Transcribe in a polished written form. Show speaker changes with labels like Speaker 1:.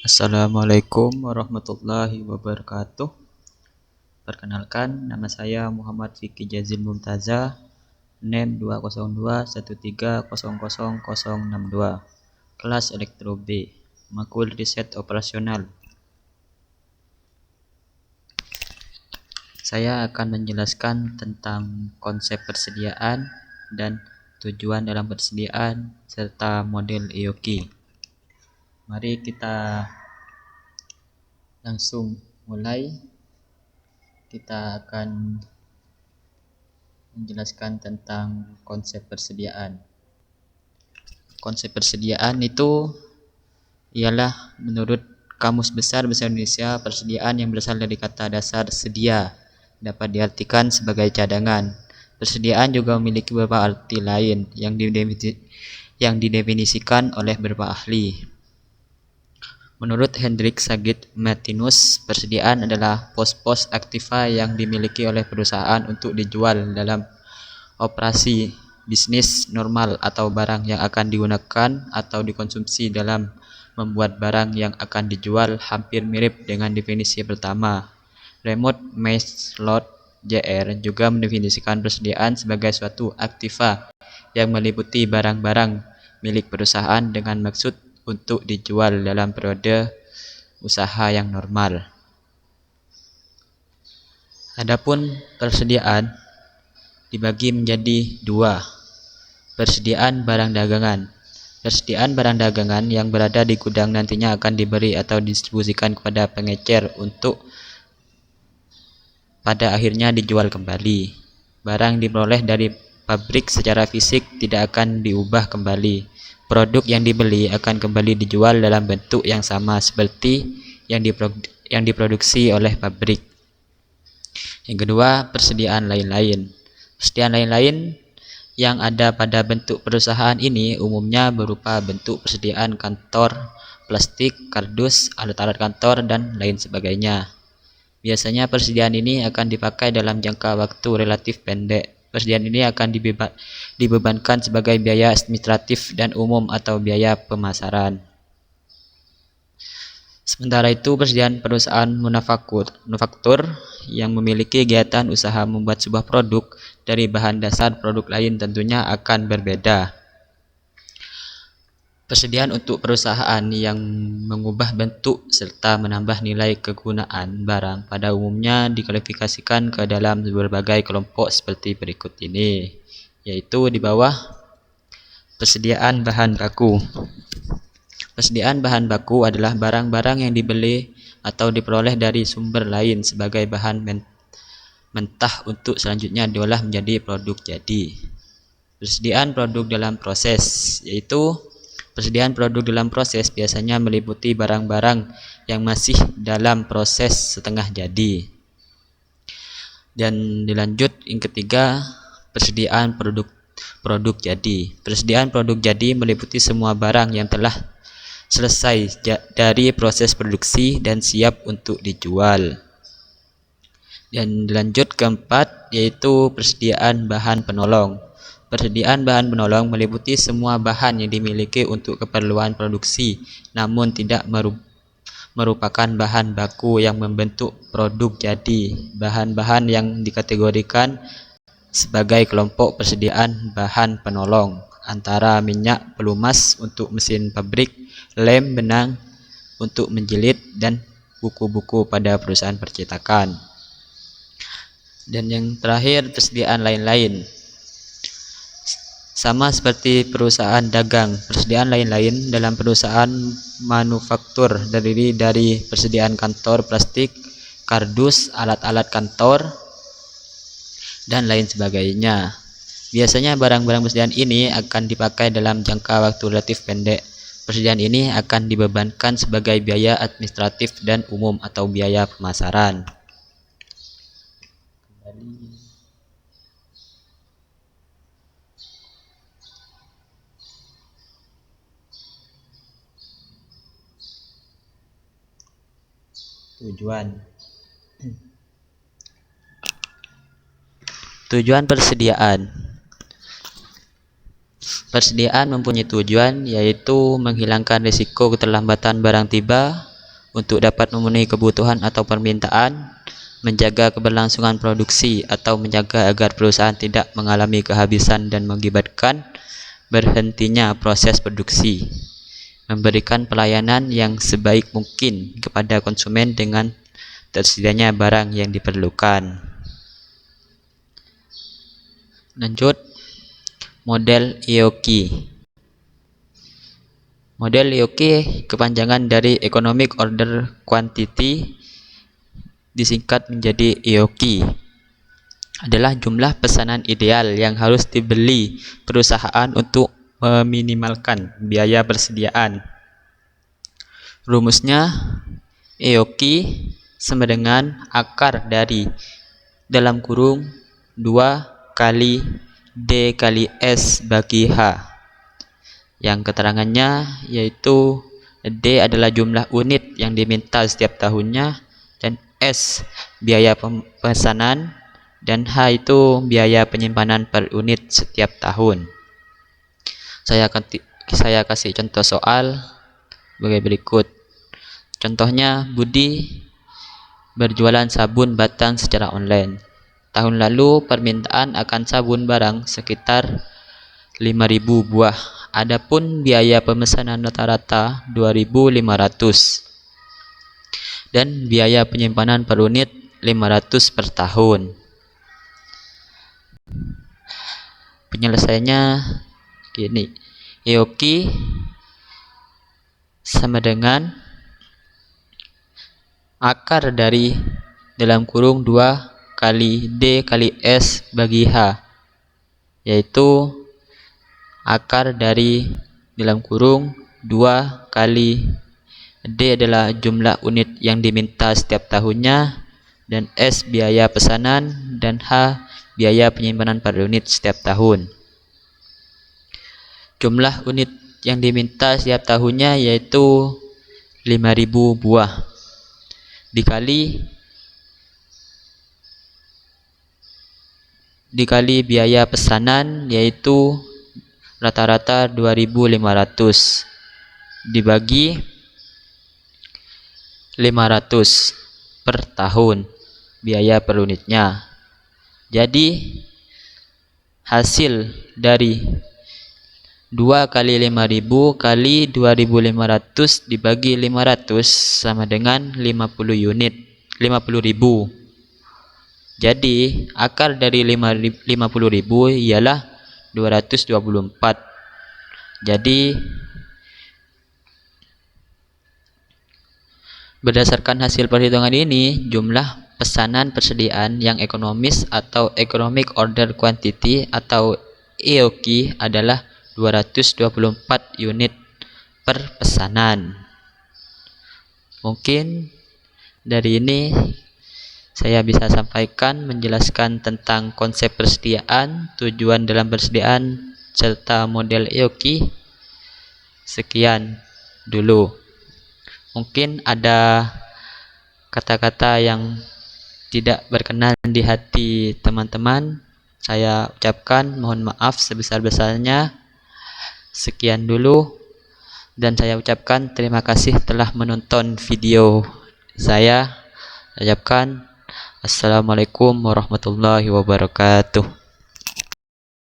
Speaker 1: Assalamualaikum warahmatullahi wabarakatuh. Perkenalkan, nama saya Muhammad Fikri Jazil Mumtaza, NEM 20213000062, kelas Elektro B, Makul Riset Operasional. Saya akan menjelaskan tentang konsep persediaan dan tujuan dalam persediaan serta model EOQ. Mari kita langsung mulai. Kita akan menjelaskan tentang konsep persediaan. Konsep persediaan itu ialah menurut Kamus Besar Bahasa Indonesia, persediaan yang berasal dari kata dasar sedia dapat diartikan sebagai cadangan. Persediaan juga memiliki beberapa arti lain yang didefinisikan oleh beberapa ahli. Menurut Hendrik Sagit Martinus, persediaan adalah pos-pos aktiva yang dimiliki oleh perusahaan untuk dijual dalam operasi bisnis normal atau barang yang akan digunakan atau dikonsumsi dalam membuat barang yang akan dijual. Hampir mirip dengan definisi pertama. Remote Maslow'd Jr. juga mendefinisikan persediaan sebagai suatu aktiva yang meliputi barang-barang milik perusahaan dengan maksud untuk dijual dalam periode usaha yang normal. Adapun persediaan dibagi menjadi dua. Persediaan barang dagangan. Persediaan barang dagangan yang berada di gudang nantinya akan diberi atau didistribusikan kepada pengecer untuk pada akhirnya dijual kembali. Barang diperoleh dari pabrik secara fisik tidak akan diubah kembali. Produk yang dibeli akan kembali dijual dalam bentuk yang sama seperti yang diproduksi oleh pabrik. Yang kedua, persediaan lain-lain. Persediaan lain-lain yang ada pada bentuk perusahaan ini umumnya berupa bentuk persediaan kantor, plastik, kardus, alat-alat kantor, dan lain sebagainya. Biasanya persediaan ini akan dipakai dalam jangka waktu relatif pendek. Persediaan ini akan dibebankan sebagai biaya administratif dan umum atau biaya pemasaran. Sementara itu, persediaan perusahaan manufaktur yang memiliki kegiatan usaha membuat sebuah produk dari bahan dasar produk lain tentunya akan berbeda. Persediaan untuk perusahaan yang mengubah bentuk serta menambah nilai kegunaan barang pada umumnya diklasifikasikan ke dalam berbagai kelompok seperti berikut ini, yaitu di bawah persediaan bahan baku. Persediaan bahan baku adalah barang-barang yang dibeli atau diperoleh dari sumber lain sebagai bahan mentah untuk selanjutnya diolah menjadi produk jadi. Persediaan produk dalam proses, yaitu persediaan produk dalam proses biasanya meliputi barang-barang yang masih dalam proses setengah jadi. Dan dilanjut yang ketiga, persediaan produk jadi. Persediaan produk jadi meliputi semua barang yang telah selesai dari proses produksi dan siap untuk dijual. Dan dilanjut keempat, yaitu persediaan bahan penolong. Persediaan bahan penolong meliputi semua bahan yang dimiliki untuk keperluan produksi, namun tidak merupakan bahan baku yang membentuk produk jadi. Bahan-bahan yang dikategorikan sebagai kelompok persediaan bahan penolong antara minyak pelumas untuk mesin pabrik, lem benang untuk menjilid, dan buku-buku pada perusahaan percetakan. Dan yang terakhir, persediaan lain-lain. Sama seperti perusahaan dagang, persediaan lain-lain dalam perusahaan manufaktur terdiri dari persediaan kantor, plastik, kardus, alat-alat kantor, dan lain sebagainya. Biasanya barang-barang persediaan ini akan dipakai dalam jangka waktu relatif pendek. Persediaan ini akan dibebankan sebagai biaya administratif dan umum atau biaya pemasaran. Tujuan persediaan. Persediaan mempunyai tujuan, yaitu menghilangkan risiko keterlambatan barang tiba, untuk dapat memenuhi kebutuhan atau permintaan, menjaga keberlangsungan produksi atau menjaga agar perusahaan tidak mengalami kehabisan dan mengakibatkan berhentinya proses produksi, memberikan pelayanan yang sebaik mungkin kepada konsumen dengan tersedianya barang yang diperlukan. Lanjut, model EOQ. Model EOQ kepanjangan dari Economic Order Quantity, disingkat menjadi EOQ, adalah jumlah pesanan ideal yang harus dibeli perusahaan untuk meminimalkan biaya persediaan. Rumusnya, EOQ sama dengan akar dari dalam kurung 2 kali D kali S bagi H, yang keterangannya yaitu D adalah jumlah unit yang diminta setiap tahunnya, dan S biaya pemesanan, dan H itu biaya penyimpanan per unit setiap tahun. Saya kasih contoh soal sebagai berikut. Contohnya, Budi berjualan sabun batang secara online. Tahun lalu permintaan akan sabun barang sekitar 5.000 buah. Adapun biaya pemesanan rata-rata 2.500 dan biaya penyimpanan per unit 500 per tahun. Penyelesaiannya gini. EOQ sama dengan akar dari dalam kurung 2 kali D kali S bagi H, yaitu akar dari dalam kurung 2 kali D adalah jumlah unit yang diminta setiap tahunnya, dan S biaya pesanan, dan H biaya penyimpanan per unit setiap tahun. Jumlah unit yang diminta setiap tahunnya yaitu 5.000 buah dikali biaya pesanan yaitu rata-rata 2.500 dibagi 500 per tahun biaya per unitnya. Jadi hasil dari 2 kali 5.000 kali 2.500 dibagi 500 sama dengan 50.000. Jadi akar dari 50.000 ialah 224. Jadi berdasarkan hasil perhitungan ini, jumlah pesanan persediaan yang ekonomis atau Economic Order Quantity atau EOQ adalah 224 unit per pesanan. Mungkin dari ini saya bisa sampaikan menjelaskan tentang konsep persediaan, tujuan dalam persediaan, serta model EOQ. Sekian dulu. Mungkin ada kata-kata yang tidak berkenan di hati teman-teman. Saya ucapkan mohon maaf sebesar-besarnya. Sekian dulu, dan saya ucapkan terima kasih telah menonton video saya. Ucapkan assalamualaikum warahmatullahi wabarakatuh.